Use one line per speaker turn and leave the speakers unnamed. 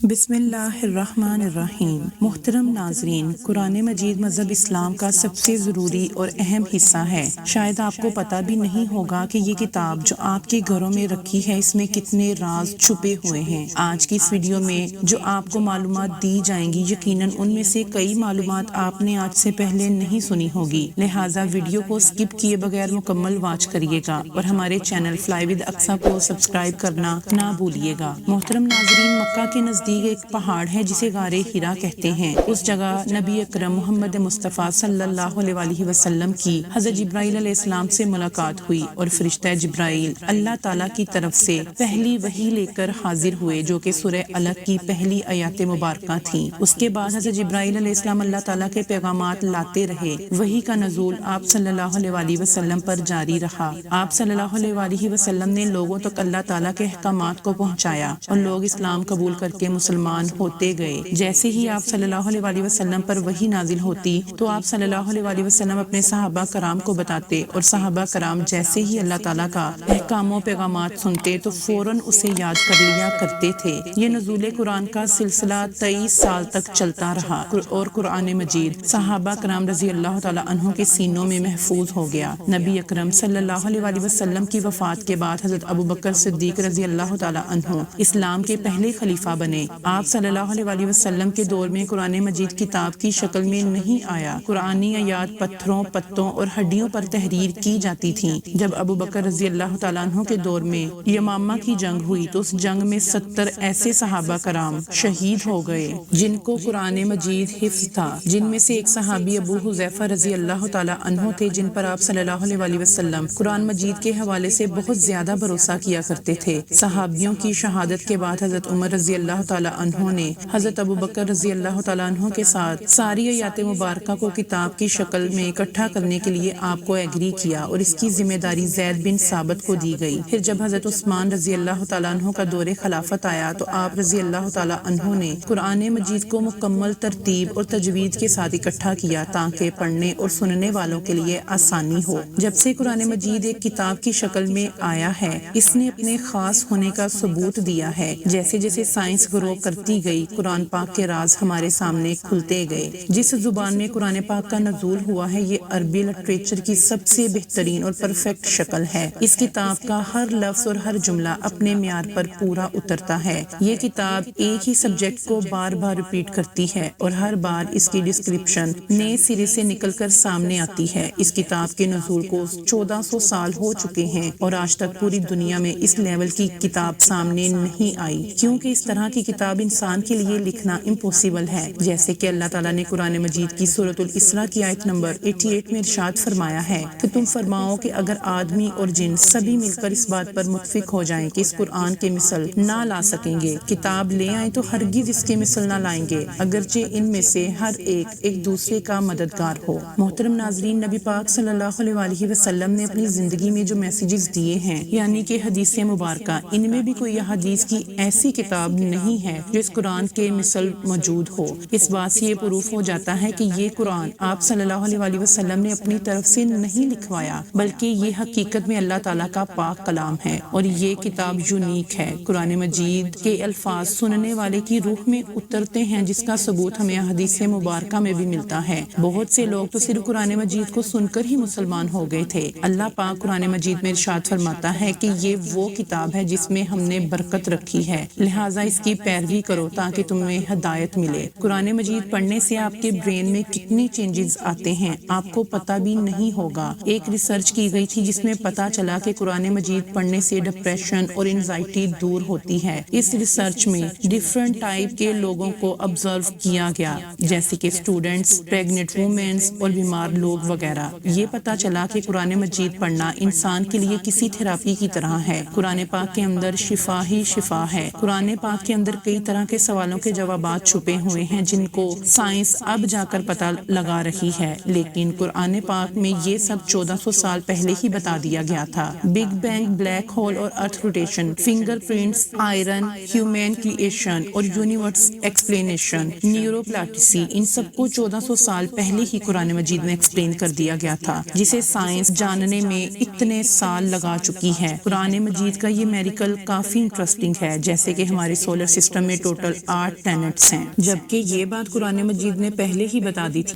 بسم اللہ الرحمن الرحیم۔ محترم ناظرین، قرآن مجید مذہب اسلام کا سب سے ضروری اور اہم حصہ ہے۔ شاید آپ کو پتہ بھی نہیں ہوگا کہ یہ کتاب جو آپ کے گھروں میں رکھی ہے اس میں کتنے راز چھپے ہوئے ہیں۔ آج کی اس ویڈیو میں جو آپ کو معلومات دی جائیں گی یقیناً ان میں سے کئی معلومات آپ نے آج سے پہلے نہیں سنی ہوگی، لہٰذا ویڈیو کو سکپ کیے بغیر مکمل واچ کریے گا اور ہمارے چینل فلائی ود اقصیٰ کو سبسکرائب کرنا نہ بھولیے گا۔ محترم ناظرین، مکہ کے نزدیک ایک پہاڑ ہے جسے غار حرا کہتے ہیں۔ اس جگہ نبی اکرم محمد مصطفیٰ صلی اللہ علیہ وسلم کی حضرت جبرائیل علیہ السلام سے ملاقات ہوئی اور فرشتہ جبرائیل اللہ تعالیٰ کی طرف سے پہلی وحی لے کر حاضر ہوئے جو کہ سورہ علق کی پہلی آیات مبارکہ تھیں۔ اس کے بعد حضرت جبرائیل علیہ السلام اللہ تعالیٰ کے پیغامات لاتے رہے۔ وحی کا نزول آپ صلی اللہ علیہ وسلم پر جاری رہا۔ آپ صلی اللہ علیہ وسلم نے لوگوں تک اللہ تعالیٰ کے احکامات کو پہنچایا اور لوگ اسلام قبول کر کے مسلمان ہوتے گئے۔ جیسے ہی آپ صلی اللہ علیہ وسلم پر وحی نازل ہوتی تو آپ صلی اللہ علیہ وسلم اپنے صحابہ کرام کو بتاتے اور صحابہ کرام جیسے ہی اللہ تعالیٰ کا احکام و پیغامات سنتے تو فوراً اسے یاد کر لیا کرتے تھے۔ یہ نزول قرآن کا سلسلہ 23 سال تک چلتا رہا اور قرآن مجید صحابہ کرام رضی اللہ تعالیٰ عنہ کے سینوں میں محفوظ ہو گیا۔ نبی اکرم صلی اللہ علیہ وسلم کی وفات کے بعد حضرت ابوبکر صدیق رضی اللہ تعالیٰ عنہ اسلام کے پہلے خلیفہ بنے۔ آپ صلی اللہ علیہ وسلم کے دور میں قرآن مجید کتاب کی شکل میں نہیں آیا۔ قرآنی آیات پتھروں، پتوں اور ہڈیوں پر تحریر کی جاتی تھیں۔ جب ابوبکر رضی اللہ تعالیٰ عنہ کے دور میں یمامہ کی جنگ ہوئی تو اس جنگ میں 70 ایسے صحابہ کرام شہید ہو گئے جن کو قرآن مجید حفظ تھا، جن میں سے ایک صحابی ابو حذیفہ رضی اللہ تعالیٰ عنہ تھے جن پر آپ صلی اللہ علیہ وسلم قرآن مجید کے حوالے سے بہت زیادہ بھروسہ کیا کرتے تھے۔ صحابیوں کی شہادت کے بعد حضرت عمر رضی اللہ تعالیٰ عنہ نے حضرت ابوبکر رضی اللہ تعالیٰ عنہ کے ساتھ ساری آیات مبارکہ کو کتاب کی شکل میں اکٹھا کرنے کے لیے آپ کو ایگری کیا اور اس کی ذمہ داری زید بن ثابت کو دی گئی۔ پھر جب حضرت عثمان رضی اللہ تعالیٰ عنہ کا دور خلافت آیا تو آپ رضی اللہ تعالیٰ عنہ نے قرآن مجید کو مکمل ترتیب اور تجوید کے ساتھ اکٹھا کیا تاکہ پڑھنے اور سننے والوں کے لیے آسانی ہو۔ جب سے قرآن مجید ایک کتاب کی شکل میں آیا ہے اس نے اپنے خاص ہونے کا ثبوت دیا ہے۔ جیسے جیسے سائنس گرو کرتی گئی قرآن پاک کے راز ہمارے سامنے کھلتے گئے۔ جس زبان میں قرآن پاک کا نزول ہوا ہے یہ عربی لٹریچر کی سب سے بہترین اور پرفیکٹ شکل ہے۔ اس کتاب کا ہر لفظ اور ہر جملہ اپنے معیار پر پورا اترتا ہے۔ یہ کتاب ایک ہی سبجیکٹ کو بار بار ریپیٹ کرتی ہے اور ہر بار اس کی ڈسکرپشن نئے سرے سے نکل کر سامنے آتی ہے۔ اس کتاب کے نزول کو 1400 سال ہو چکے ہیں اور آج تک پوری دنیا میں اس لیول کی کتاب سامنے نہیں آئی، کیونکہ اس طرح کی کتاب انسان کے لیے لکھنا امپوسیبل ہے۔ جیسے کہ اللہ تعالیٰ نے قرآن مجید کی سورۃ الاسراء کی آیت نمبر 88 میں ارشاد فرمایا ہے کہ تم فرماؤ کہ اگر آدمی اور جن سبھی مل کر اس بات پر متفق ہو جائیں کہ اس قرآن کے مثل نہ لا سکیں گے، کتاب لے آئیں تو ہرگز اس کے مثل نہ لائیں گے، اگرچہ ان میں سے ہر ایک دوسرے کا مددگار ہو۔ محترم ناظرین، نبی پاک صلی اللہ علیہ وسلم نے اپنی زندگی میں جو میسیجز دیے ہیں یعنی کہ حدیث مبارکہ، ان میں بھی کوئی حدیث کی ایسی کتاب نہیں ہے جو اس قرآن کے مثل موجود ہو۔ اس بات سے یہ پروف ہو جاتا ہے کہ یہ قرآن آپ صلی اللہ علیہ وسلم نے اپنی طرف سے نہیں لکھوایا بلکہ یہ حقیقت میں اللہ تعالیٰ کا پاک کلام ہے اور یہ کتاب یونیک ہے۔ قرآن مجید کے الفاظ سننے والے کی روح میں اترتے ہیں جس کا ثبوت ہمیں حدیث مبارکہ میں بھی ملتا ہے۔ بہت سے لوگ تو صرف قرآن مجید کو سن کر ہی مسلمان ہو گئے تھے۔ اللہ پاک قرآن مجید میں ارشاد فرماتا ہے کہ یہ وہ کتاب ہے جس میں ہم نے برکت رکھی ہے، لہٰذا اس کی پیروی کرو تاکہ تمہیں ہدایت ملے۔ قرآن مجید پڑھنے سے آپ کے برین میں کتنی چینجز آتے ہیں آپ کو پتہ بھی نہیں ہوگا۔ ایک ریسرچ کی گئی تھی جس میں پتہ چلا کہ قرآن مجید پڑھنے سے ڈپریشن اور انزائٹی دور ہوتی ہے۔ اس ریسرچ میں ڈیفرنٹ ٹائپ کے لوگوں کو آبزرو کیا گیا جیسے کہ اسٹوڈنٹس، پریگننٹ وومنس اور بیمار لوگ وغیرہ۔ یہ پتہ چلا کہ قرآن مجید پڑھنا انسان کے لیے کسی تھراپی کی طرح ہے۔ قرآن پاک کے اندر شفا ہی شفا ہے۔ قرآن پاک کے اندر کئی طرح کے سوالوں کے جوابات چھپے ہوئے ہیں جن کو سائنس اب جا کر پتہ لگا رہی ہے، لیکن قرآن پاک میں یہ سب 1400 سال پہلے ہی بتا دیا گیا تھا۔ بگ بینگ، بلیک ہول اور ارتھ rotation, finger prints, iron, human creation اور یونیورس ایکسپلینیشن، نیوروپلاسٹی، ان سب کو 1400 سال پہلے ہی قرآن مجید میں ایکسپلین کر دیا گیا تھا جسے سائنس جاننے میں اتنے سال لگا چکی ہے۔ قرآن مجید کا یہ میریکل کافی انٹرسٹنگ ہے، جیسے کہ ہمارے سولر سسٹم سسٹم میں ٹوٹل 8 ٹینٹس ہیں، جبکہ یہ بات قرآن مجید نے پہلے ہی بتا دی تھی۔